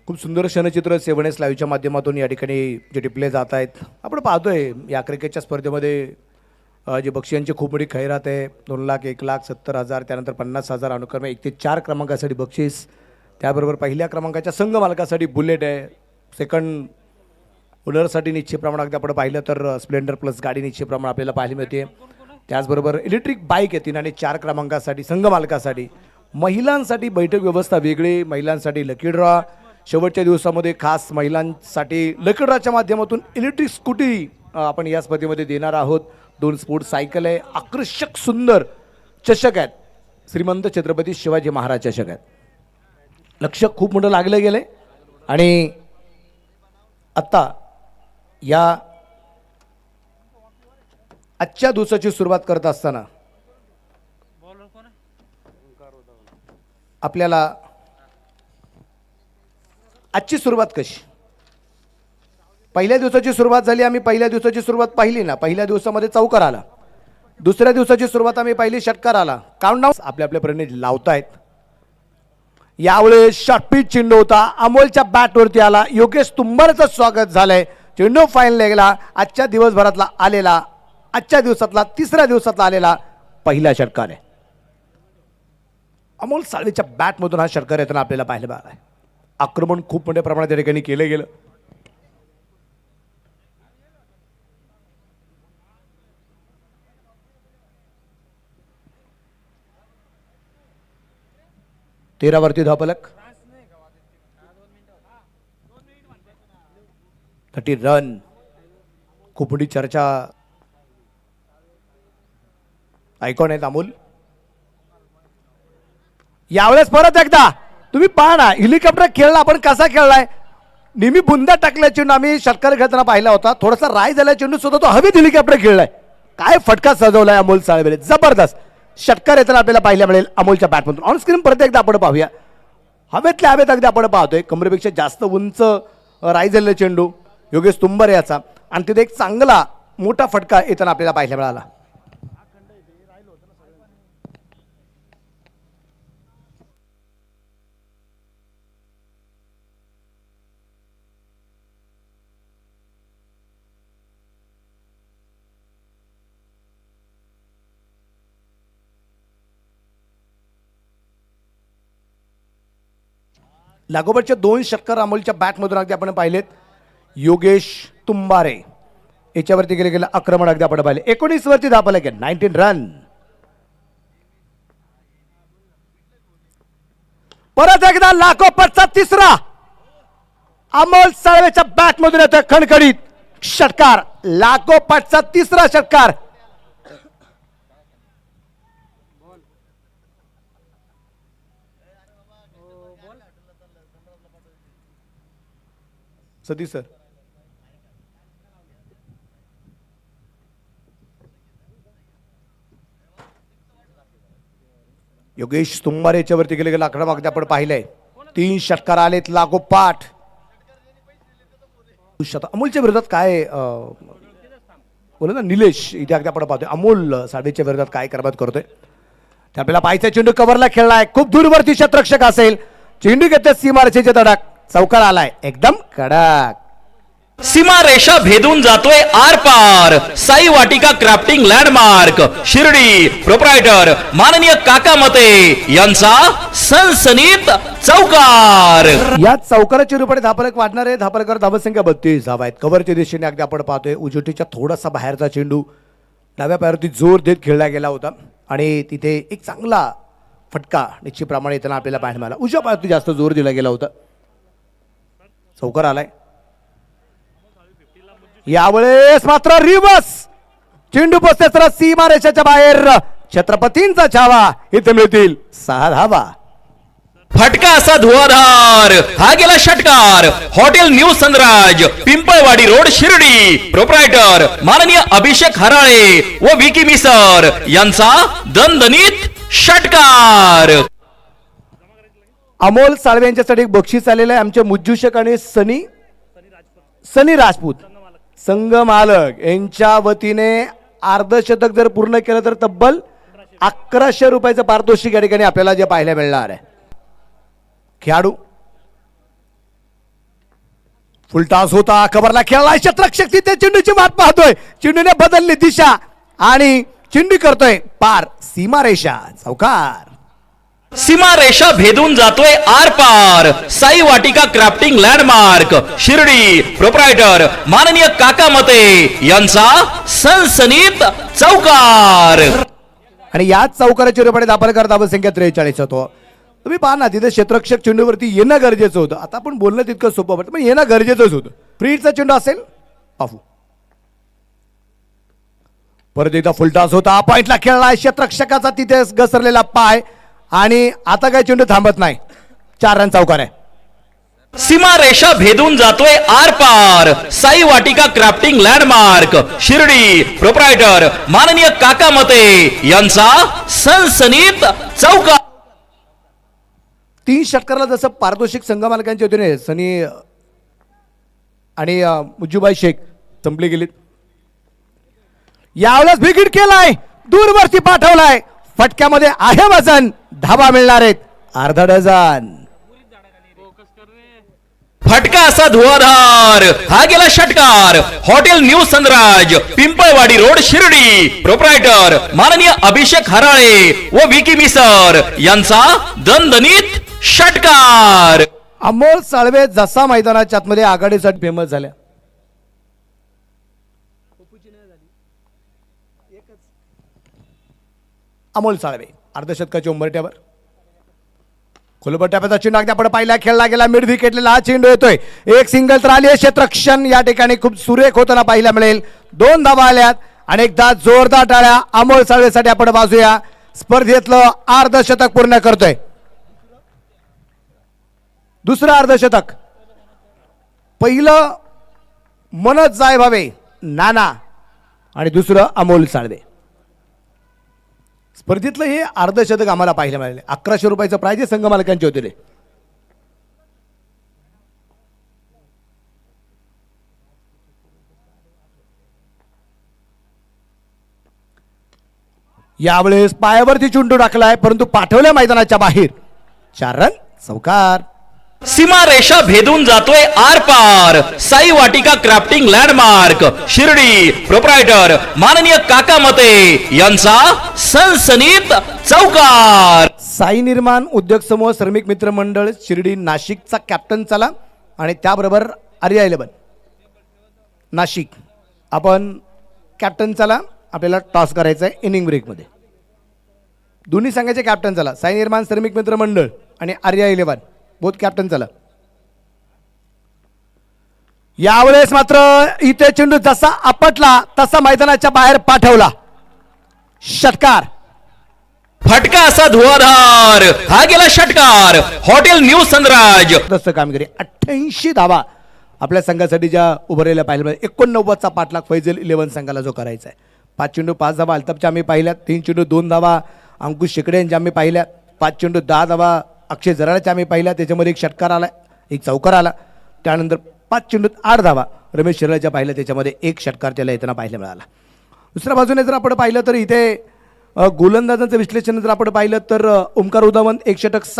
खूप सुंदर क्षणचित्र seven S लाईव्हच्या माध्यमातून या ठिकाणी जे टिपले जात आहेत. आपण पाहतोय या क्रिकेटच्या स्पर्धेमध्ये जे बक्षिसांची खूप मोठी खैरात आहे. 2 लाख 1 लाख 70,000 त्यानंतर 50,000 अनुक्रमे 1 ते 4 क्रमांकासाठी बक्षीस. त्याबरोबर पहिल्या क्रमांकाच्या संघ मालकासाठी बुलेट आहे. सेकंड ओनरसाठी निश्चित प्रमाणात अगदी आपण पाहिलं तर स्प्लेंडर प्लस गाडी निश्चित प्रमाणात आपल्याला पाहायला मिळते. त्याचबरोबर इलेक्ट्रिक बाईक आहे 3 आणि 4 क्रमांकासाठी संघ मालकासाठी. महिलांसाठी बैठक व्यवस्था वेगळी, महिलांसाठी लकी ड्रॉ. शेवटच्या दिवसामध्ये खास महिलांसाठी लकी ड्रॉच्या माध्यमातून इलेक्ट्रिक स्कूटी आपण या स्पर्धेमध्ये देणार आहोत. 2 स्पोर्ट्स सायकल आहे. आकर्षक सुंदर चषक आहेत. श्रीमंत छत्रपती शिवाजी महाराज चषक आहेत. लक्ष खूप मोठं लागलं गेलंय आणि आता या आजच्या दिवसाची सुरुवात करत असताना आपल्याला आजची सुरुवात कशी. पहिल्या दिवसाची सुरुवात झाली. आम्ही पहिल्या दिवसाची सुरुवात पाहिली ना. पहिल्या दिवसामध्ये चौकार आला. दुसऱ्या दिवसाची सुरुवात आम्ही पाहिली षटकार आला. काउंटडाऊन आपल्या आपल्यापर्यंत लावतायत. यावेळेस शॉर्टपिच चेंडू होता. अमोलच्या बॅटवरती आला. योगेश तुंबारचं स्वागत झालंय. चेंडू फाईनल गेला. आजच्या दिवसभरातला आलेला आजच्या दिवसातला तिसऱ्या दिवसातला आलेला पहिला षटकार आहे. अमोल साळवेच्या बॅटमधून हा षटकार येताना आपल्याला पाहायला मिळाला आहे. आक्रमण खूप मोठ्या प्रमाणात या ठिकाणी केलं गेलं. तेरावरती धावफलक 30 रन. खूप मोठी चर्चा आयकॉन आहेत अमोल. यावेळेस परत एकदा तुम्ही पहा ना हेलिकॉप्टर खेळला आपण कसा खेळलाय. नेहमी बुंदा टाकल्या चेंडू आम्ही षटकार खेळताना पाहिला होता. थोडासा राय झाला चेंडू सुद्धा तो हवेत हेलिकॉप्टर खेळलाय. काय फटका सजवलाय अमोल साळवेने. जबरदस्त षटकार येताना आपल्याला पाहायला मिळेल अमोलच्या बॅटमधून. ऑन स्क्रीन परत एकदा आपण पाहूया. हवेतल्या हवेत अगदी आपण पाहतोय. कमरेपेक्षा जास्त उंच राय झालेला चेंडू योगेश तुंबारे याचा आणि तिथे एक चांगला मोठा फटका येताना आपल्याला पाहायला मिळाला. लागोपाठच्या 2 षटकार अमोलच्या बॅटमधून अगदी आपण पाहिलेत. योगेश तुंबारे याच्यावरती गेलं आक्रमण अगदी आपण पाहिले. 19 वरती धावफलक आहे. 19 रन. परत एकदा लागोपाठचा तिसरा अमोल साळवेच्या बॅटमधून येतोय खणखणीत षटकार. लागोपाठचा तिसरा षटकार. सतीश सर योगेश तुंबारे याच्यावरती गेले आक्रमक अगदी आपण पाहिलंय. 3 षटकार आलेत लागोपाठ. अमोलच्या विरोधात काय बोल ना निलेश इथे अगदी आपण पाहतोय अमोल साळवेच्या विरोधात काय करबाद करतोय ते आपल्याला पाहायचं. चेंडू कव्हरला खेळलाय. खूप दूरवरती क्षेत्ररक्षक असेल. चेंडू घेते सीमारेषेचे धडक. चौकार आलाय एकदम कडक. सीमा रेषा भेदून जातोय आर पार. साई वाटिका क्राफ्टिंग लँडमार्क शिर्डी. प्रोप्रायटर माननीय काका मते यांचा सनसनीत चौकार. या चौकाराच्या रूपाने धावफलक वाढणार आहे. धावफलकावर धावसंख्या 32 धावा आहेत. कव्हरच्या दिशेने अगदी आपण पाहतोय उजवीच्या थोडासा बाहेरचा चेंडू डाव्या पायावरती जोर देत खेळला गेला होता आणि तिथे एक चांगला फटका निश्चितप्रमाणे येताना आपल्याला पाहायला मिळाला. उजव्या पायावरती जास्त जोर दिला गेला होता. चौकार आलाय. यावेळेस मात्र रिवर्स चेंडू पोचते सीमा रेषेच्या बाहेर. छत्रपतींचा छावा इथे मिळतील 6 धावा. फटका असा धुवाधार हा गेला षटकार. Hotel new Sanraj, Pimpalwadi road, Shirdi. Proprietor माननीय अभिषेक हराळे व विकी मिसर यांचा दणदणीत षटकार. अमोल साळवे यांच्यासाठी एक बक्षीस आलेलं आहे. आमचे मुज्जूषक आणि सनी राजपूत संघ मालक यांच्या वतीने अर्धशतक जर पूर्ण केलं तर तब्बल 1100 रुपयाचं पारितोषिक या ठिकाणी आपल्याला जे पाहायला मिळणार आहे. खेळाडू फुलटास होता, कबरला खेळला, क्षेत्ररक्षक तिथे चेंडूची वाट पाहतोय. चेंडूने बदलली दिशा आणि चेंडू करतोय पार सीमारेषा. चौकार. सीमारेषा भेदून जातोय आर पार. साई वाटिका क्राफ्टिंग लँडमार्क, शिर्डी. प्रोप्रायटर माननीय काका मते यांचा सनसनीत चौकार. आणि याच चौकाराच्या रुपये दाखल करता धावसंख्या 43 होतो. तुम्ही पहा ना, तिथे क्षेत्ररक्षक चेंडूवरती येणं गरजेचं होतं. आता आपण बोलणं तितकं सोपं वाटतं, पण येणं गरजेचंच होतं. फ्रीडचा चेंडू असेल पाहू. परत एकदा फुलटॉस होता, पॉइंटला खेळला, क्षेत्ररक्षकाचा तिथे घसरलेला पाय आणि आता काय चेंडू थांबत नाही. 4 रन चौकार आहे. सीमारेषा भेदून जातोय आर पार. साई वाटिका क्राफ्टिंग लँडमार्क, शिर्डी. प्रोप्रायटर माननीय काका मते यांचा सनसनीत चौकार. 3 षटकाराला जसं पारितोषिक संघ मालकांच्या वतीने सनी आणि मुज्जूबाई शेख संपली गेलीत. यावेळेस विकेट केलाय, दूरवरती पाठवलाय. फटक्यामध्ये आहे वजन, धावा मिळणार आहेत अर्धा डझन. फटका असा धुवाधार हा गेला षटकार. Hotel new Sanraj, Pimpalwadi road, Shirdi. Proprietor माननीय अभिषेक हराळे व विकी मिसर यांचा दणदणीत षटकार. अमोल साळवे जसा मैदानाच्या आतमध्ये आघाडीसाठी फेमस झाल्या. अमोल साळवे अर्धशतकाच्या उंबरठ्यावर खोलवर टप्प्याचा चेंडू अगदी आपण पाहिला, खेळला गेला, मिड विकेटला हा चेंडू येतोय. एक सिंगल तर आली आहे. क्षेत्ररक्षण या ठिकाणी खूप सुरेख होताना पाहायला मिळेल. 2 धावा आल्यात. अनेकदा जोरदार टाळ्या अमोल साळवेसाठी आपण वाजूया. स्पर्धेतलं अर्धशतक पूर्ण करतोय. दुसरं अर्धशतक. पहिलं मनोज जाय भावे नाना आणि दुसरं अमोल साळवे. स्पर्धेतलं हे अर्धशतक आम्हाला पाहायला मिळाले. 1100 रुपयाचं प्राइज संघ मालकांचे होते. यावेळेस पायावरती चुंडू टाकलाय, परंतु पाठवल्या मैदानाच्या बाहेर. 4 रन चौकार. सीमारेषा भेदून जातोय आर पार. साई वाटिका क्राफ्टिंग लँडमार्क, शिर्डी. प्रोप्रायटर माननीय काका मते यांचा सनसनीत चौकार. साई निर्माण उद्योग समूह श्रमिक मित्र मंडळ शिर्डी नाशिकचा कॅप्टन चला आणि त्याबरोबर आर्या 11 नाशिक. आपण कॅप्टन चला, आपल्याला टॉस करायचा आहे इनिंग ब्रेकमध्ये. दोन्ही संघाचे कॅप्टन चला, साई निर्माण श्रमिक मित्र मंडळ आणि आर्या 11 बोथ कॅप्टन चला. यावेळेस मात्र इथे चेंडू जसा आपटला तसा मैदानाच्या बाहेर पाठवला. षटकार. फटका असा धुवाधार हा गेला षटकार. Hotel new Sanraj. तसं कामगिरी 88 धावा आपल्या संघासाठी ज्या उभारलेल्या पाहिल्या. 89चा पाठलाग फैजल 11 संघाला जो करायचा आहे. 5 चेंडू 5 धावा अल्ताफच्या आम्ही पाहिल्यात. 3 चेंडू 2 धावा अंकुश शेकडे यांच्या आम्ही पाहिल्यात. 5 चेंडू 10 धावा अक्षय जराळच्या आम्ही पाहिल्या. त्याच्यामध्ये 1 षटकार आला, 1 चौकार आला. त्यानंतर 5 चेंडूत 8 धावा रमेश शिराळच्या पाहिल्या. त्याच्यामध्ये 1 षटकार त्याला येताना पाहायला मिळाला. दुसऱ्या बाजूने जर आपण पाहिलं तर इथे गोलंदाजांचं विश्लेषण जर आपण पाहिलं तर ओमकार उदावंत 1 षटक